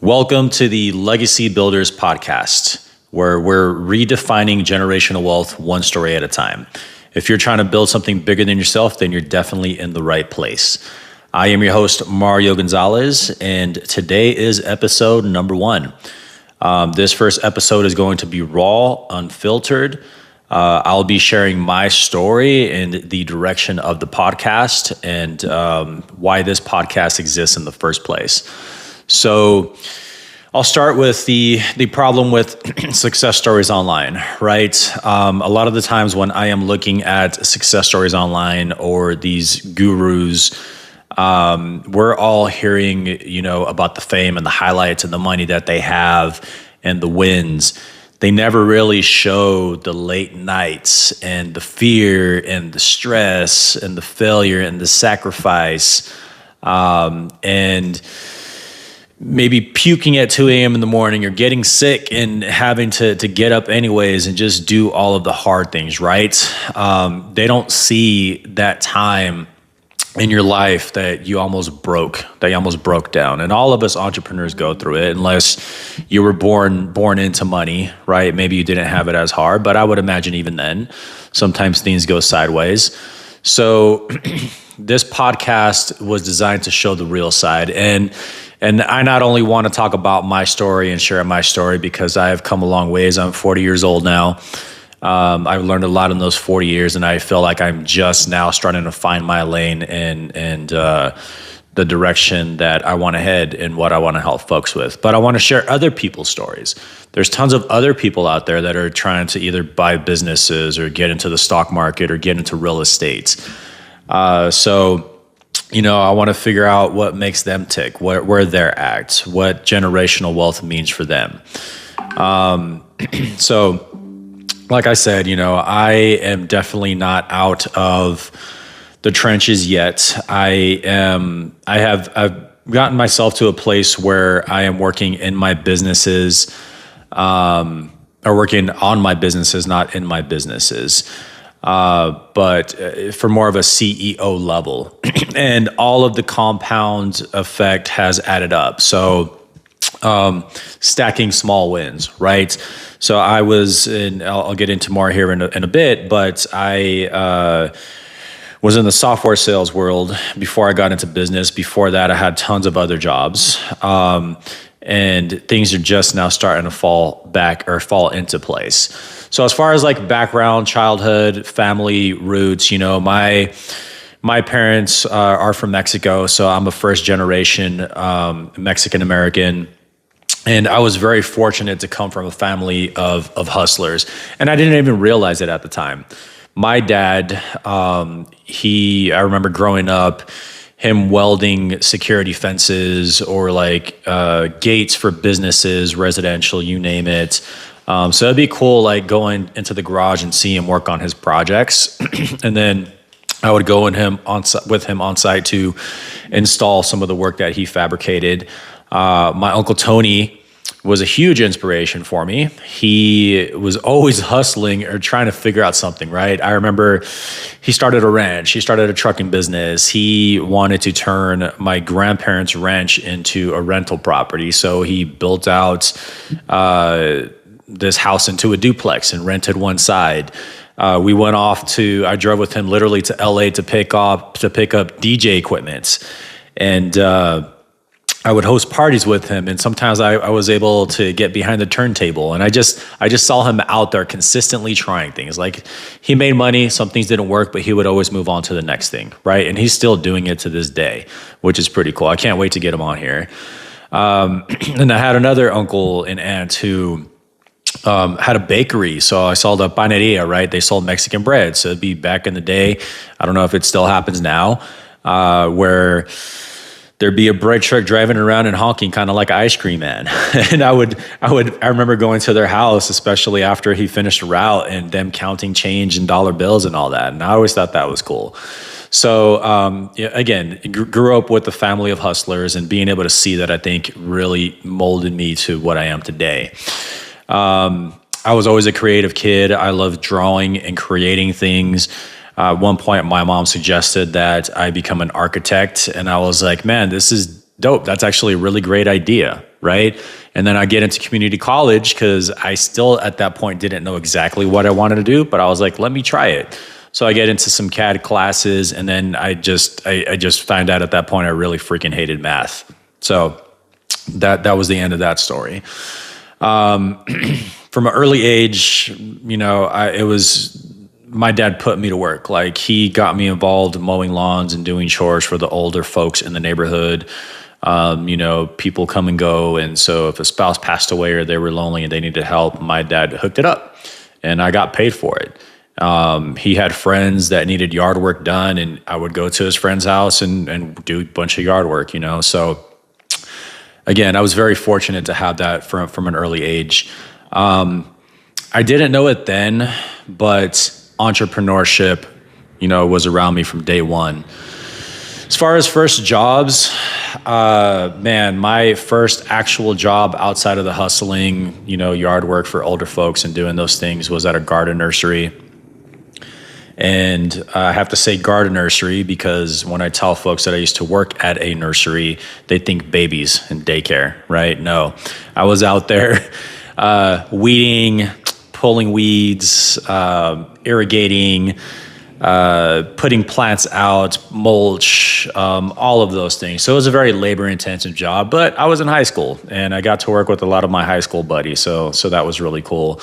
Welcome to the Legacy Builders podcast, where we're redefining generational wealth one story at a time. If you're trying to build something bigger than yourself, then you're definitely in the right place. I am your host, Mario Gonzalez, and today is episode number 1. This first episode is going to be raw, unfiltered. I'll be sharing my story and the direction of the podcast and why this podcast exists in the first place. So I'll start with the problem with success stories online, right? A lot of the times when I am looking at success stories online or these gurus, we're all hearing, about the fame and the highlights and the money that they have and the wins. They never really show the late nights and the fear and the stress and the failure and the sacrifice, and maybe puking at 2 a.m. in the morning or getting sick and having to get up anyways and just do all of the hard things, right? They don't see that time in your life that you almost broke down. And all of us entrepreneurs go through it unless you were born into money, right? Maybe you didn't have it as hard, but I would imagine even then, sometimes things go sideways. So this podcast was designed to show the real side. And I not only want to talk about my story and share my story because I have come a long ways. I'm 40 years old now. I've learned a lot in those 40 years, and I feel like I'm just now starting to find my lane and the direction that I want to head and what I want to help folks with. But I want to share other people's stories. There's tons of other people out there that are trying to either buy businesses or get into the stock market or get into real estate. I want to figure out what makes them tick, where they're at, what generational wealth means for them. So like I said, I am definitely not out of the trenches yet. I've gotten myself to a place where I am working in my businesses, or working on my businesses, not in my businesses. But for more of a CEO level, and all of the compound effect has added up. So, stacking small wins, right? So I was I'll get into more here in a bit, but I, was in the software sales world before I got into business. Before that, I had tons of other jobs. And things are just now starting to fall into place. So as far as like background, childhood, family roots, my parents are from Mexico, so I'm a first generation Mexican American. And I was very fortunate to come from a family of hustlers. And I didn't even realize it at the time. My dad, I remember growing up, him welding security fences or like gates for businesses, residential, you name it. So it'd be cool, like going into the garage and see him work on his projects. And then I would go with him on site to install some of the work that he fabricated. My Uncle Tony was a huge inspiration for me. He was always hustling or trying to figure out something, right? I remember he started a ranch. He started a trucking business. He wanted to turn my grandparents' ranch into a rental property. So he built out this house into a duplex and rented one side. I drove with him literally to LA to pick up DJ equipment. And I would host parties with him, and sometimes I was able to get behind the turntable, and I just saw him out there consistently trying things. Like, he made money, some things didn't work, but he would always move on to the next thing, right? And he's still doing it to this day, which is pretty cool. I can't wait to get him on here. And I had another uncle and aunt who had a bakery. So I sold a panaderia, right? They sold Mexican bread. So it'd be back in the day. I don't know if it still happens now, where there'd be a bread truck driving around and honking, kind of like an ice cream man. And I remember going to their house, especially after he finished a route, and them counting change and dollar bills and all that. And I always thought that was cool. So again, grew up with a family of hustlers, and being able to see that, I think, really molded me to what I am today. I was always a creative kid. I loved drawing and creating things. At one point, my mom suggested that I become an architect, and I was like, man, this is dope. That's actually a really great idea. right? And then I get into community college because I still at that point didn't know exactly what I wanted to do, but I was like, let me try it. So I get into some CAD classes, and then I just find out at that point I really freaking hated math. So that was the end of that story. From an early age, it was my dad put me to work. Like, he got me involved in mowing lawns and doing chores for the older folks in the neighborhood. People come and go. And so if a spouse passed away or they were lonely and they needed help, my dad hooked it up and I got paid for it. He had friends that needed yard work done, and I would go to his friend's house and do a bunch of yard work, So again, I was very fortunate to have that from an early age. I didn't know it then, but entrepreneurship, was around me from day one. As far as first jobs, my first actual job outside of the hustling, yard work for older folks and doing those things was at a garden nursery. And I have to say garden nursery because when I tell folks that I used to work at a nursery, they think babies and daycare, right? No, I was out there weeding, pulling weeds, irrigating, putting plants out, mulch, all of those things. So it was a very labor-intensive job, but I was in high school and I got to work with a lot of my high school buddies. So that was really cool.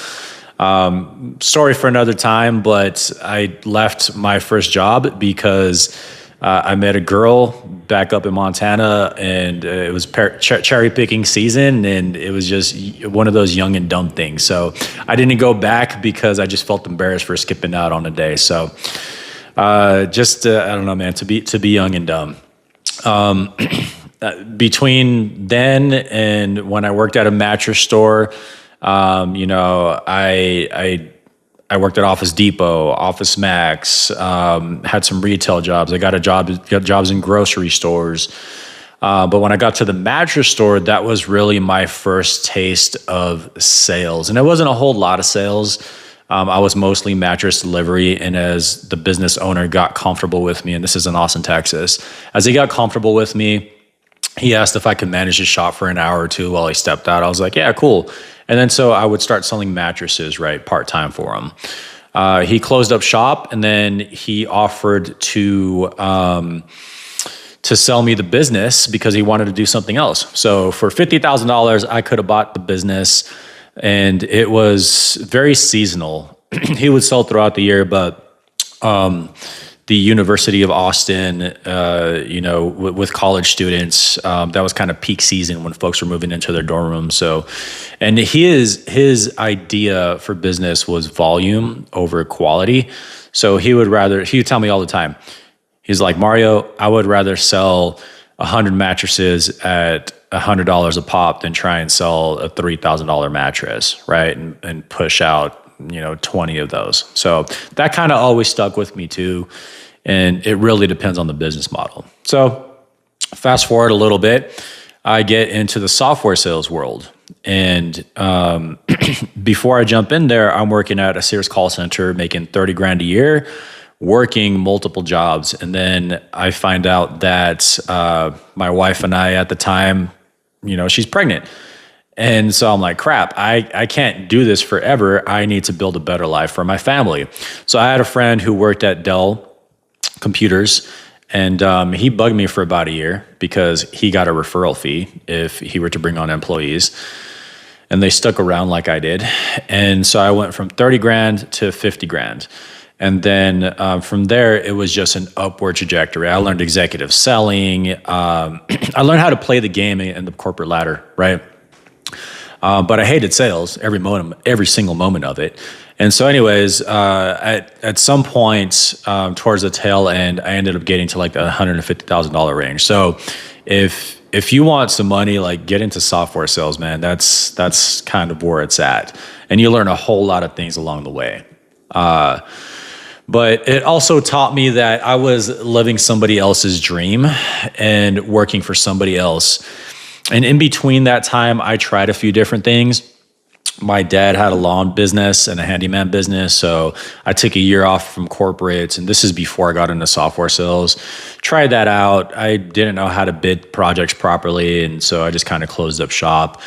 Story for another time, but I left my first job because I met a girl back up in Montana, and it was cherry picking season, and it was just one of those young and dumb things. So I didn't go back because I just felt embarrassed for skipping out on a day. So I don't know, man, to be young and dumb. Between then and when I worked at a mattress store, I worked at Office Depot, Office Max, had some retail jobs. I got jobs in grocery stores. But when I got to the mattress store, that was really my first taste of sales. And it wasn't a whole lot of sales. I was mostly mattress delivery. And as the business owner got comfortable with me, and this is in Austin, Texas, as he got comfortable with me, he asked if I could manage his shop for an hour or two while he stepped out. I was like, yeah, cool. And then so I would start selling mattresses, right, part-time for him. He closed up shop, and then he offered to sell me the business because he wanted to do something else. So for $50,000, I could have bought the business, and it was very seasonal. He would sell throughout the year, but the University of Austin, with college students, that was kind of peak season when folks were moving into their dorm rooms. So, and his idea for business was volume over quality. So he would tell me all the time, he's like, Mario, I would rather sell 100 mattresses at $100 a pop than try and sell a $3,000 mattress, right? And push out 20 of those. So that kind of always stuck with me too. And it really depends on the business model. So fast forward a little bit, I get into the software sales world. And before I jump in there, I'm working at a Sears call center, making $30,000 a year, working multiple jobs. And then I find out that my wife and I at the time, she's pregnant. And so I'm like, crap, I can't do this forever. I need to build a better life for my family. So I had a friend who worked at Dell Computers, and he bugged me for about a year because he got a referral fee if he were to bring on employees. And they stuck around like I did. And so I went from $30,000 to $50,000. And then from there, it was just an upward trajectory. I learned executive selling. I learned how to play the game in the corporate ladder, right? But I hated sales every single moment of it. And so anyways, at some point towards the tail end, I ended up getting to like the $150,000 range. So if you want some money, like get into software sales, man, that's kind of where it's at. And you learn a whole lot of things along the way. But it also taught me that I was living somebody else's dream and working for somebody else. And in between that time, I tried a few different things. My dad had a lawn business and a handyman business. So I took a year off from corporates, and this is before I got into software sales. Tried that out. I didn't know how to bid projects properly. And so I just kind of closed up shop.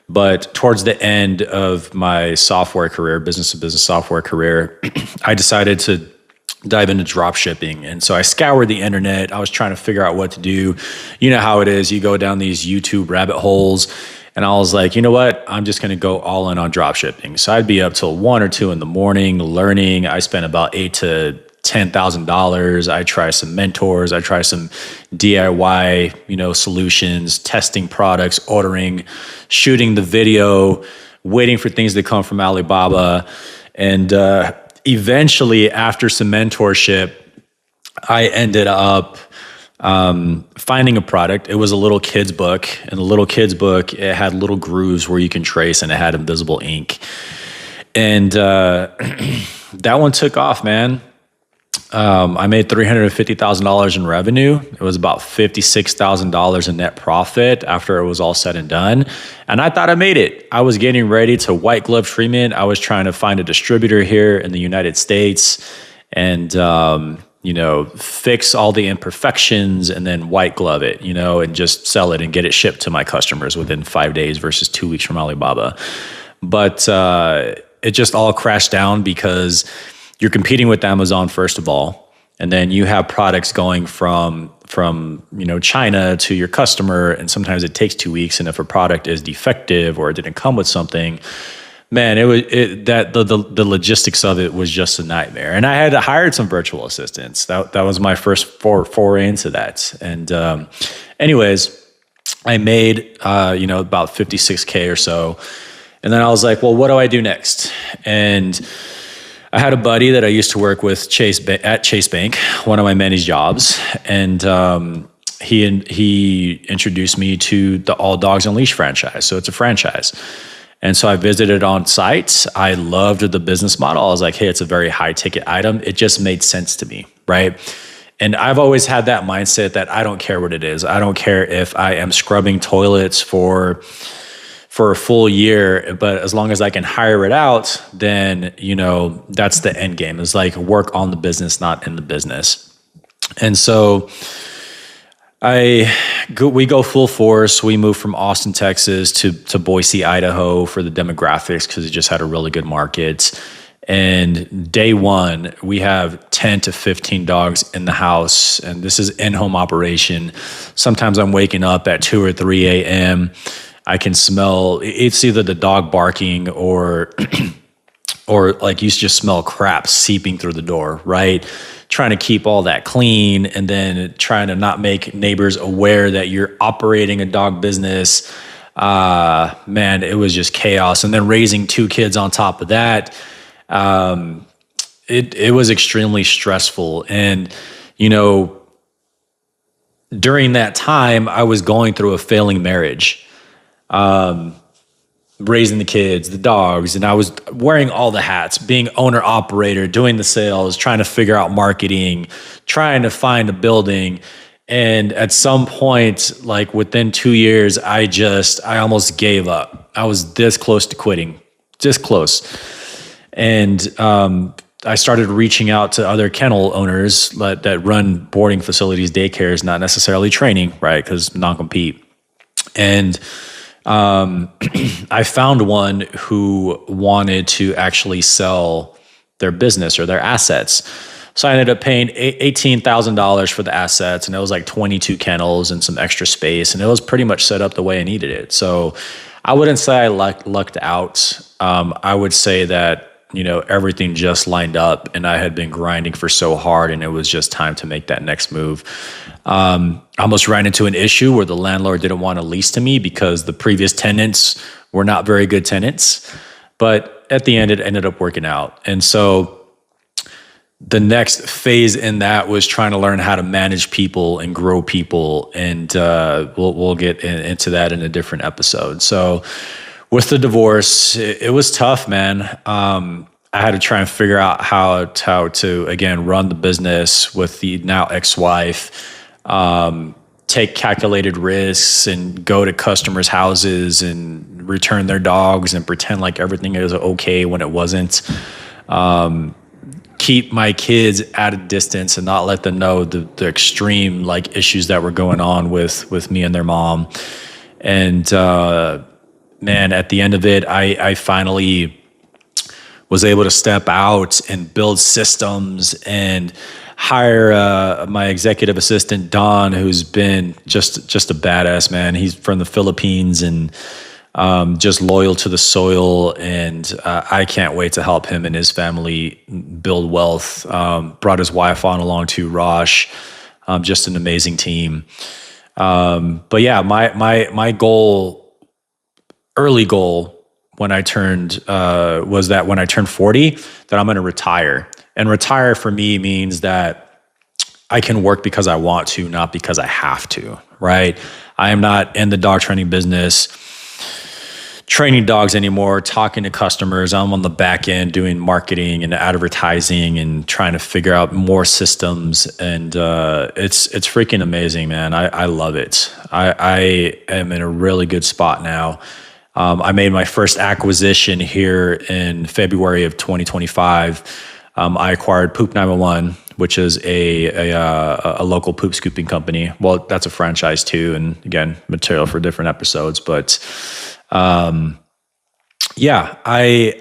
But towards the end of my software career, business to business software career, I decided to dive into drop shipping. And so I scoured the internet. I was trying to figure out what to do. You know how it is. You go down these YouTube rabbit holes. And I was like, you know what? I'm just going to go all in on drop shipping. So I'd be up till 1 or 2 in the morning learning. I spent about $8,000 to $10,000. I try some mentors. I try some DIY, solutions, testing products, ordering, shooting the video, waiting for things to come from Alibaba. And eventually, after some mentorship, I ended up finding a product. It was a little kid's book, and the little kid's book, it had little grooves where you can trace, and it had invisible ink. And that one took off, man. I made $350,000 in revenue. It was about $56,000 in net profit after it was all said and done. And I thought I made it. I was getting ready to white glove treatment. I was trying to find a distributor here in the United States and, fix all the imperfections and then white glove it, and just sell it and get it shipped to my customers within 5 days versus 2 weeks from Alibaba. But it just all crashed down because you're competing with Amazon, first of all, and then you have products going from China to your customer, and sometimes it takes 2 weeks. And if a product is defective or it didn't come with something, man, the logistics of it was just a nightmare. And I had hired some virtual assistants. That was my first foray into that. And anyways, I made about $56K or so, and then I was like, well, what do I do next? And I had a buddy that I used to work with at Chase Bank, one of my many jobs, and he introduced me to the All Dogs Unleashed franchise. So it's a franchise. And so I visited on site. I loved the business model. I was like, hey, it's a very high ticket item. It just made sense to me, right? And I've always had that mindset that I don't care what it is. I don't care if I am scrubbing toilets for a full year, but as long as I can hire it out, then, that's the end game. It's like work on the business, not in the business. And so we go full force. We moved from Austin, Texas to Boise, Idaho for the demographics because it just had a really good market. And day one, we have 10 to 15 dogs in the house, and this is in-home operation. Sometimes I'm waking up at 2 or 3 a.m., I can smell, it's either the dog barking or like you just smell crap seeping through the door, right? Trying to keep all that clean and then trying to not make neighbors aware that you're operating a dog business. Man, it was just chaos. And then raising 2 kids on top of that, it was extremely stressful. And, during that time, I was going through a failing marriage. Raising the kids, the dogs, and I was wearing all the hats, being owner operator, doing the sales, trying to figure out marketing, trying to find a building. And at some point, like within 2 years, I almost gave up. I was this close to quitting, just close. And I started reaching out to other kennel owners that run boarding facilities, daycares, not necessarily training, right? Because non-compete. And I found one who wanted to actually sell their business or their assets. So I ended up paying $18,000 for the assets, and it was like 22 kennels and some extra space, and it was pretty much set up the way I needed it. So I wouldn't say I lucked out. I would say that, everything just lined up, and I had been grinding for so hard, and it was just time to make that next move. I almost ran into an issue where the landlord didn't want to lease to me because the previous tenants were not very good tenants. But at the end, it ended up working out. And so the next phase in that was trying to learn how to manage people and grow people. And we'll get into that in a different episode. So with the divorce, it was tough, man. I had to try and figure out how to again, run the business with the now ex-wife, take calculated risks and go to customers' houses and return their dogs and pretend like everything is okay when it wasn't. Keep my kids at a distance and not let them know the extreme like issues that were going on with me and their mom. And man, at the end of it, I finally was able to step out and build systems and hire my executive assistant, Don, who's been just a badass, man. He's from the Philippines and just loyal to the soil. And I can't wait to help him and his family build wealth. Brought his wife on along too, Raj. Just an amazing team. But yeah, my goal, early goal when I turned, was that when I turned 40, that I'm going to retire. And retire for me means that I can work because I want to, not because I have to, right? I am not in the dog training business, training dogs anymore, talking to customers. I'm on the back end doing marketing and advertising and trying to figure out more systems. And it's freaking amazing, man. I love it. I am in a really good spot now. I made my first acquisition here in February of 2025. I acquired Poop 911, which is a local poop scooping company. Well, that's a franchise too, and again, material for different episodes. But yeah, I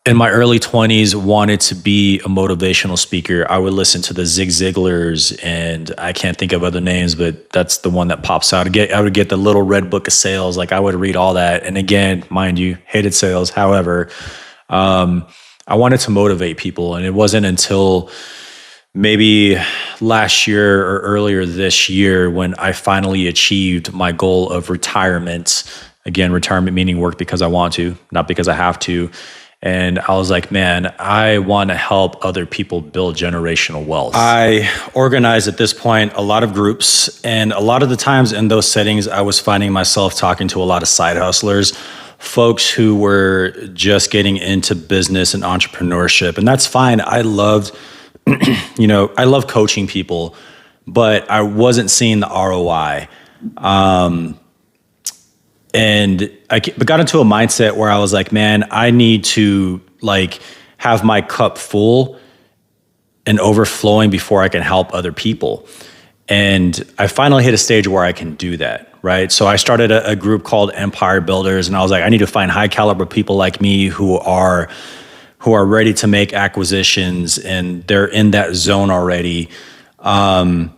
in my early 20s wanted to be a motivational speaker. I would listen to the Zig Ziglars, and I can't think of other names, but that's the one that pops out. I would get the little red book of sales. Like I would read all that. And again, mind you, hated sales. However, I wanted to motivate people. And it wasn't until maybe last year or earlier this year when I finally achieved my goal of retirement. Again, retirement meaning work because I want to, not because I have to. And I was like, man, I want to help other people build generational wealth. I organized at this point a lot of groups, and a lot of the times in those settings, I was finding myself talking to a lot of side hustlers, folks who were just getting into business and entrepreneurship. And that's fine. I loved, I love coaching people, but I wasn't seeing the ROI. And I got into a mindset where I was like, man, I need to like have my cup full and overflowing before I can help other people. And I finally hit a stage where I can do that, right? So I started a group called Empire Builders, and I was like, I need to find high caliber people like me who are ready to make acquisitions, and they're in that zone already. And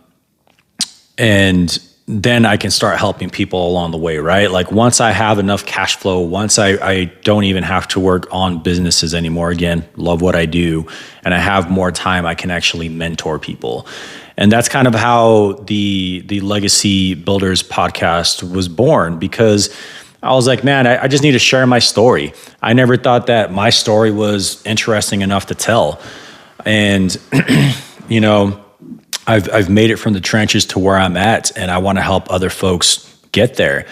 then I can start helping people along the way, right? Like once I have enough cash flow, once I don't even have to work on businesses anymore, again, love what I do, and I have more time, I can actually mentor people. And that's kind of how the Legacy Builders podcast was born, because I was like, man, I just need to share my story. I never thought that my story was interesting enough to tell. And, I've made it from the trenches to where I'm at, and I want to help other folks get there.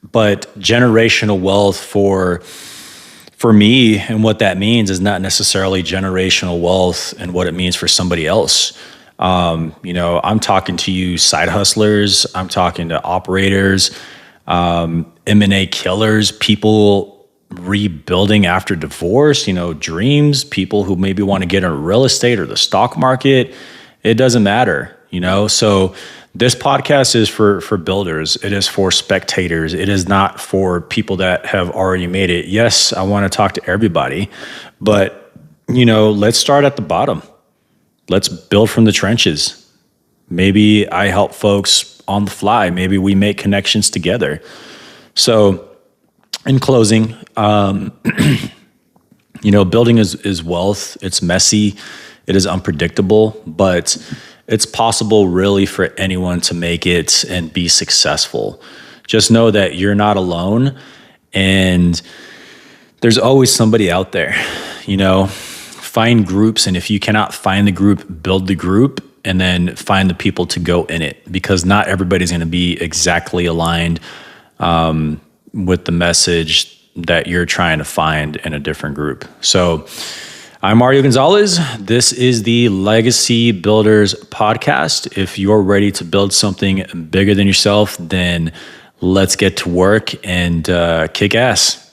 But generational wealth for me, and what that means is not necessarily generational wealth and what it means for somebody else. I'm talking to you side hustlers, I'm talking to operators, M&A killers, people rebuilding after divorce, dreams, people who maybe want to get in real estate or the stock market. It doesn't matter, So this podcast is for builders. It is for spectators. It is not for people that have already made it. Yes, I want to talk to everybody, but let's start at the bottom. Let's build from the trenches. Maybe I help folks on the fly. Maybe we make connections together. So in closing, building is wealth. It's messy. It is unpredictable, but it's possible really for anyone to make it and be successful. Just know that you're not alone, and there's always somebody out there. Find groups, and if you cannot find the group, build the group, and then find the people to go in it, because not everybody's going to be exactly aligned with the message that you're trying to find in a different group. So I'm Mario Gonzalez. This is the Legacy Builders podcast. If you're ready to build something bigger than yourself, then let's get to work and kick ass.